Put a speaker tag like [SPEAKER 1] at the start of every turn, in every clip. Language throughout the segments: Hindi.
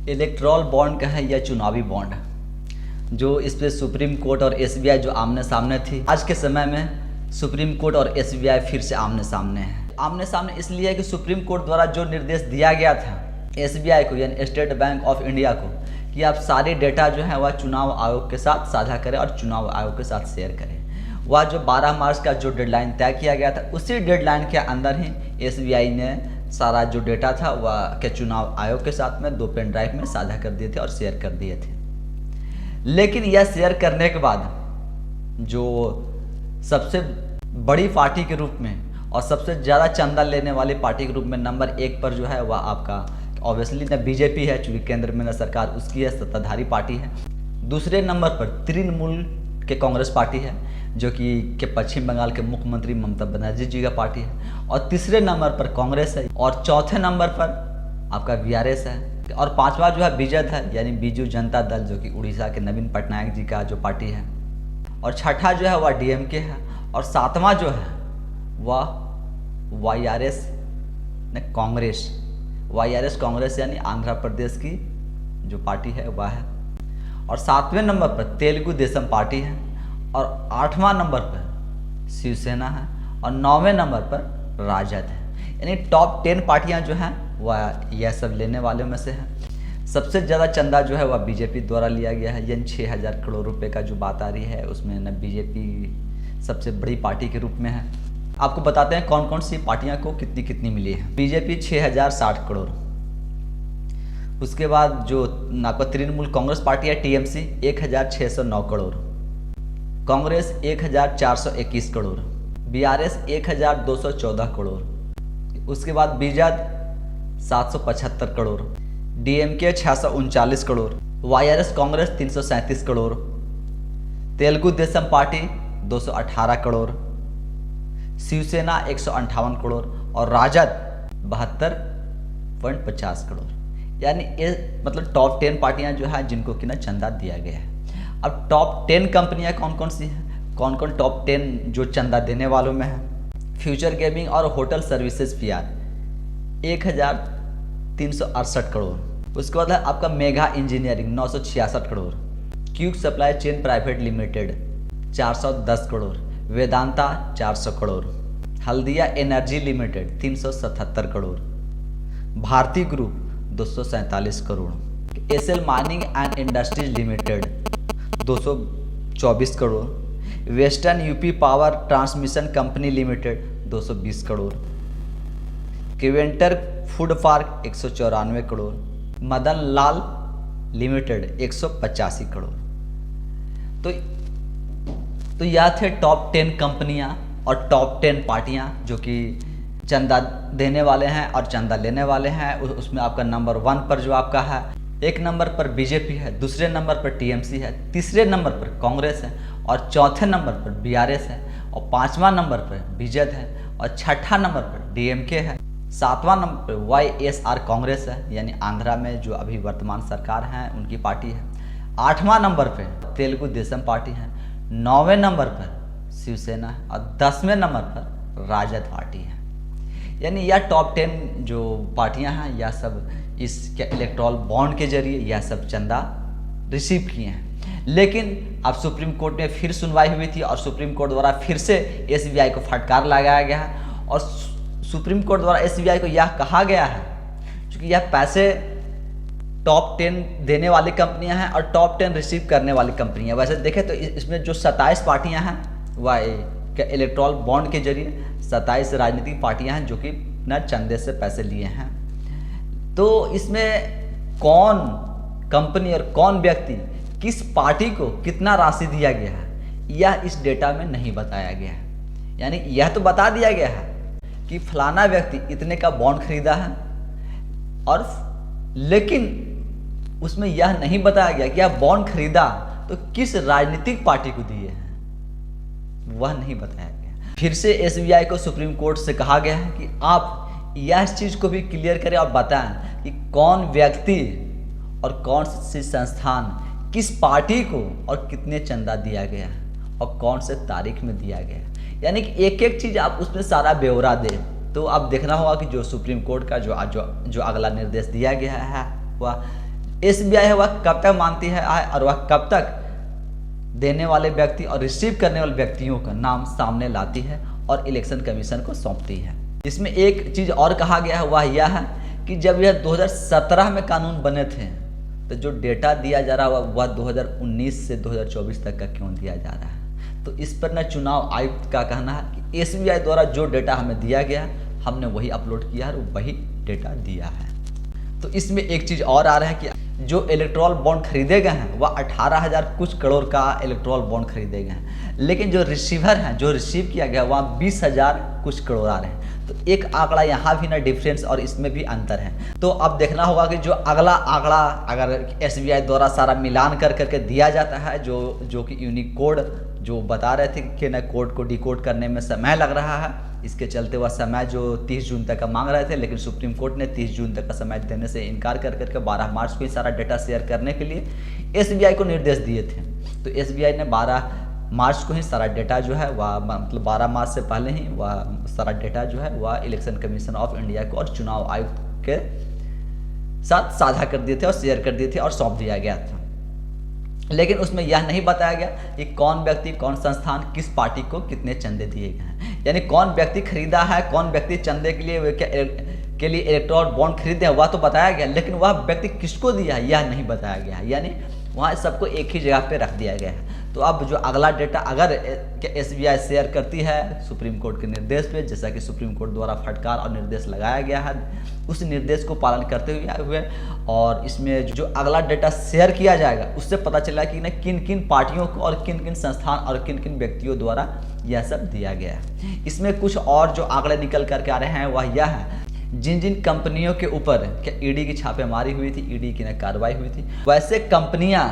[SPEAKER 1] इलेक्ट्रॉल बॉन्ड का है या चुनावी बॉन्ड, जो इस पे सुप्रीम कोर्ट और एसबीआई जो आमने सामने थी। आज के समय में सुप्रीम कोर्ट और एसबीआई फिर से आमने सामने है। आमने सामने इसलिए है कि सुप्रीम कोर्ट द्वारा जो निर्देश दिया गया था एसबीआई को यानी स्टेट बैंक ऑफ इंडिया को कि आप सारे डेटा जो है वह चुनाव आयोग के साथ साझा करें और चुनाव आयोग के साथ शेयर करें। वह जो 12 मार्च का जो डेडलाइन तय किया गया था उसी डेडलाइन के अंदर ही एसबीआई ने सारा जो डेटा था वह के चुनाव आयोग के साथ में 2 पेन ड्राइव में साझा कर दिए थे और शेयर कर दिए थे। लेकिन यह शेयर करने के बाद जो सबसे बड़ी पार्टी के रूप में और सबसे ज़्यादा चंदा लेने वाली पार्टी के रूप में नंबर 1 पर जो है वह आपका ऑब्वियसली न बीजेपी है, चूँकि केंद्र में न सरकार उसकी है, सत्ताधारी पार्टी है। दूसरे नंबर पर तृणमूल के कांग्रेस पार्टी है जो कि पश्चिम बंगाल के मुख्यमंत्री ममता बनर्जी जी का पार्टी है, और तीसरे नंबर पर कांग्रेस है, और चौथे नंबर पर आपका बीआरएस है, और पांचवा जो है बीजेपी है यानी बीजू जनता दल जो कि उड़ीसा के नवीन पटनायक जी का जो पार्टी है, और छठा जो है वह डीएमके है, और सातवां जो है वह वाईआरएस कांग्रेस यानी आंध्र प्रदेश की जो पार्टी है वह है, और 7वें नंबर पर तेलुगु देशम पार्टी है, और 8वां नंबर पर शिवसेना है, और 9वें नंबर पर राजद है। यानी टॉप 10 पार्टियां जो हैं वह यह सब लेने वालों में से है। सबसे ज़्यादा चंदा जो है वह बीजेपी द्वारा लिया गया है, यानी 6000 करोड़ रुपए का जो बात आ रही है उसमें न बीजेपी सबसे बड़ी पार्टी के रूप में है। आपको बताते हैं कौन कौन सी पार्टियां को कितनी कितनी मिली है। बीजेपी 6060 करोड़, उसके बाद जो आपका तृणमूल कांग्रेस पार्टी है टीएमसी 1609 करोड़, कांग्रेस 1421 करोड़, बीआरएस 1214 करोड़, उसके बाद BJP 775 crore, DMK 639 crore, YRS Congress 337 crore, Telugu Desam party 218 crore, Shivsena 158 crore, और राजद 72.50 करोड़। यानी ये मतलब टॉप 10 पार्टियां जो है जिनको कि ना चंदा दिया गया है। अब टॉप 10 कंपनियां कौन कौन सी हैं, कौन कौन टॉप 10 जो चंदा देने वालों में है। फ्यूचर गेमिंग और होटल सर्विसेज पीआर 1368 करोड़, उसके बाद है आपका mega engineering 966 crore, Qwik supply chain private limited 410 crore, Vedanta 400 crore, Haldia energy limited 377 crore, Bharti group 247 crore, SL mining and industries limited 224 crore, western UP power transmission company limited 220 crore, Keventer food park 194 crore, Madan Lal limited 185 crore. तो यह थे टॉप 10 कंपनियां और टॉप 10 पार्टियां जो कि चंदा देने वाले हैं और चंदा लेने वाले हैं। उसमें आपका नंबर 1 पर जो आपका है, 1 नंबर पर बीजेपी है, दूसरे नंबर पर टीएमसी है, तीसरे नंबर पर कांग्रेस है, और चौथे नंबर पर बीआरएस है, और 5वां नंबर पर बीजेपी है, और छठा नंबर पर डीएमके है, 7वां नंबर पर वाईएसआर कांग्रेस है यानी आंध्रा में जो अभी वर्तमान सरकार है उनकी पार्टी है, 8वां नंबर पर तेलुगु देशम पार्टी है, 9वें नंबर पर शिवसेना है, और 10वें नंबर पर राजद पार्टी है। यानी यह टॉप 10 जो पार्टियां हैं यह सब इस इलेक्ट्रॉल बॉन्ड के जरिए यह सब चंदा रिसीव किए हैं। लेकिन अब सुप्रीम कोर्ट में फिर सुनवाई हुई थी और सुप्रीम कोर्ट द्वारा फिर से एसबीआई को फटकार लगाया गया है, और सुप्रीम कोर्ट द्वारा एसबीआई को यह कहा गया है क्योंकि यह पैसे टॉप 10 देने वाली कंपनियां हैं और टॉप 10 रिसीव करने वाली कंपनियां। वैसे देखें तो इसमें जो 27 पार्टियां हैं वह इलेक्ट्रॉल बॉन्ड के जरिए 27 राजनीतिक पार्टियां हैं जो कि न चंदे से पैसे लिए हैं। तो इसमें कौन कंपनी और कौन व्यक्ति किस पार्टी को कितना राशि दिया गया है यह इस डेटा में नहीं बताया गया है। यानी यह तो बता दिया गया है कि फलाना व्यक्ति इतने का बॉन्ड खरीदा है, और लेकिन उसमें यह नहीं बताया गया कि यह बॉन्ड खरीदा तो किस राजनीतिक पार्टी को दिए हैं, वह नहीं बताया गया। फिर से एसबीआई को सुप्रीम कोर्ट से कहा गया है कि आप यह चीज़ को भी क्लियर करें और बताएं कि कौन व्यक्ति और कौन सी संस्थान किस पार्टी को और कितने चंदा दिया गया है और कौन से तारीख में दिया गया है। यानी कि एक एक चीज़ आप उसमें सारा ब्यौरा दें। तो अब देखना होगा कि जो सुप्रीम कोर्ट का जो अगला निर्देश दिया गया है वह एसबीआई है वह कब तक मांगती है और वह कब तक देने वाले व्यक्ति और रिसीव करने वाले व्यक्तियों का नाम सामने लाती है और इलेक्शन कमीशन को सौंपती है। इसमें एक चीज़ और कहा गया है, वह यह है कि जब यह 2017 में कानून बने थे तो जो डेटा दिया जा रहा है वह 2019 से 2024 तक का क्यों दिया जा रहा है। तो इस पर न चुनाव आयुक्त का कहना है कि एसबीआई द्वारा जो डेटा हमें दिया गया हमने वही अपलोड किया है और वही डेटा दिया है। तो इसमें एक चीज़ और आ रहा है कि जो इलेक्ट्रॉल बॉन्ड खरीदे गए हैं वह 18,000 कुछ करोड़ का इलेक्ट्रॉल बॉन्ड खरीदे गए हैं, लेकिन जो रिसीवर हैं, जो रिसीव किया गया वहाँ 20,000 कुछ करोड़ आ रहे हैं। तो एक आंकड़ा यहाँ भी ना डिफरेंस और इसमें भी अंतर है। तो अब देखना होगा कि जो अगला आंकड़ा अगर एसबीआई द्वारा सारा मिलान कर करके दिया जाता है, जो कि यूनिक कोड जो बता रहे थे कि ना कोड को डिकोड करने में समय लग रहा है, इसके चलते वह समय जो 30 जून तक का मांग रहे थे, लेकिन सुप्रीम कोर्ट ने 30 जून तक का समय देने से इनकार कर करके 12 मार्च को ही सारा डेटा शेयर करने के लिए एसबीआई को निर्देश दिए थे। तो एसबीआई ने 12 मार्च को ही सारा डेटा जो है वह मतलब 12 मार्च से पहले ही वह सारा डेटा जो है वह इलेक्शन कमीशन ऑफ इंडिया को और चुनाव आयुक्त के साथ साझा कर दिए थे और शेयर कर दिए थे और सौंप दिया गया था। लेकिन उसमें यह नहीं बताया गया कि कौन व्यक्ति, कौन संस्थान, किस पार्टी को कितने चंदे दिए गए हैं, यानी कौन व्यक्ति खरीदा है, कौन व्यक्ति चंदे के लिए इलेक्ट्रॉल बॉन्ड खरीदे हैं वह तो बताया गया, लेकिन वह व्यक्ति किसको दिया है यह नहीं बताया गया है, यानी वहाँ सबको एक ही जगह पे रख दिया गया है। तो अब जो अगला डेटा अगर एसबीआई शेयर करती है सुप्रीम कोर्ट के निर्देश पे, जैसा कि सुप्रीम कोर्ट द्वारा फटकार और निर्देश लगाया गया है, उस निर्देश को पालन करते हुए और इसमें जो अगला डेटा शेयर किया जाएगा उससे पता चला कि न किन किन पार्टियों को और किन किन संस्थान और किन किन व्यक्तियों द्वारा यह सब दिया गया है। इसमें कुछ और जो आंकड़े निकल करके आ रहे हैं वह यह है, जिन जिन कंपनियों के ऊपर क्या ईडी की छापेमारी हुई थी, ईडी की न कार्रवाई हुई थी, वैसे कंपनियां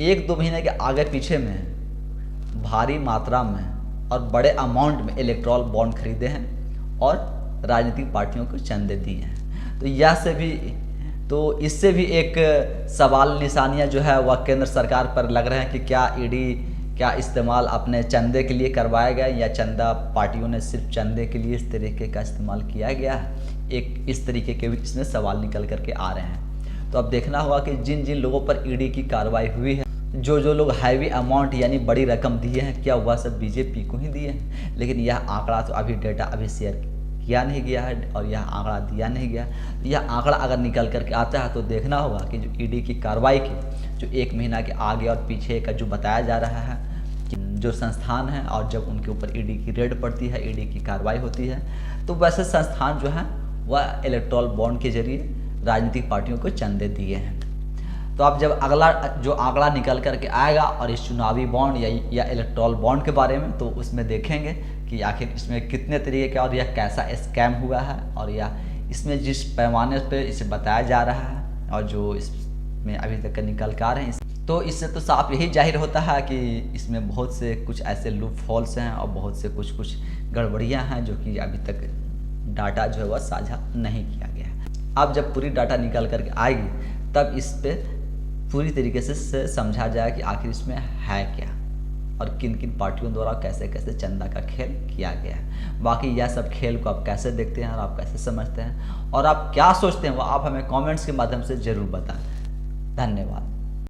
[SPEAKER 1] 1-2 महीने के आगे पीछे में भारी मात्रा में और बड़े अमाउंट में इलेक्ट्रॉल बॉन्ड खरीदे हैं और राजनीतिक पार्टियों को चंदे दिए हैं। तो यह से भी इससे भी एक सवाल निशानियां जो है वह केंद्र सरकार पर लग रहे हैं कि क्या इस्तेमाल अपने चंदे के लिए करवाया गया या चंदा पार्टियों ने सिर्फ चंदे के लिए इस तरीके का इस्तेमाल किया गया है। एक इस तरीके के भी इसमें सवाल निकल करके आ रहे हैं। तो अब देखना होगा कि जिन जिन लोगों पर ईडी की कार्रवाई हुई है, जो लोग हैवी अमाउंट यानी बड़ी रकम दिए हैं, क्या वह सब बीजेपी को ही दिए हैं। लेकिन यह आंकड़ा तो अभी डेटा अभी शेयर किया नहीं गया है और यह आंकड़ा दिया नहीं गया। यह आंकड़ा अगर निकल करके आता है तो देखना होगा कि जो ईडी की कार्रवाई की जो 1 महीना के आगे और पीछे का जो बताया जा रहा है कि जो संस्थान है और जब उनके ऊपर ईडी की रेड पड़ती है, ईडी की कार्रवाई होती है, तो वैसे संस्थान जो है वह इलेक्ट्रॉल बॉन्ड के जरिए राजनीतिक पार्टियों को चंदे दिए हैं। तो अब जब अगला जो आंकड़ा निकल करके आएगा और इस चुनावी बॉन्ड या इलेक्ट्रॉल बॉन्ड के बारे में, तो उसमें देखेंगे कि आखिर इसमें कितने तरीके का और यह कैसा स्कैम हुआ है और या इसमें जिस पैमाने पे इसे बताया जा रहा है और जो इसमें अभी तक निकल कर आ रहे हैं, तो इससे तो साफ यही जाहिर होता है कि इसमें बहुत से कुछ ऐसे लूप होल्स हैं और बहुत से कुछ गड़बड़ियाँ हैं जो कि अभी तक डाटा जो है वह साझा नहीं किया गया है। अब जब पूरी डाटा निकल करके आएगी तब इस पर पूरी तरीके से समझा जाए कि आखिर इसमें है क्या और किन किन पार्टियों द्वारा कैसे कैसे चंदा का खेल किया गया है। बाकी यह सब खेल को आप कैसे देखते हैं और आप कैसे समझते हैं और आप क्या सोचते हैं वो आप हमें कमेंट्स के माध्यम से ज़रूर बताएं। धन्यवाद।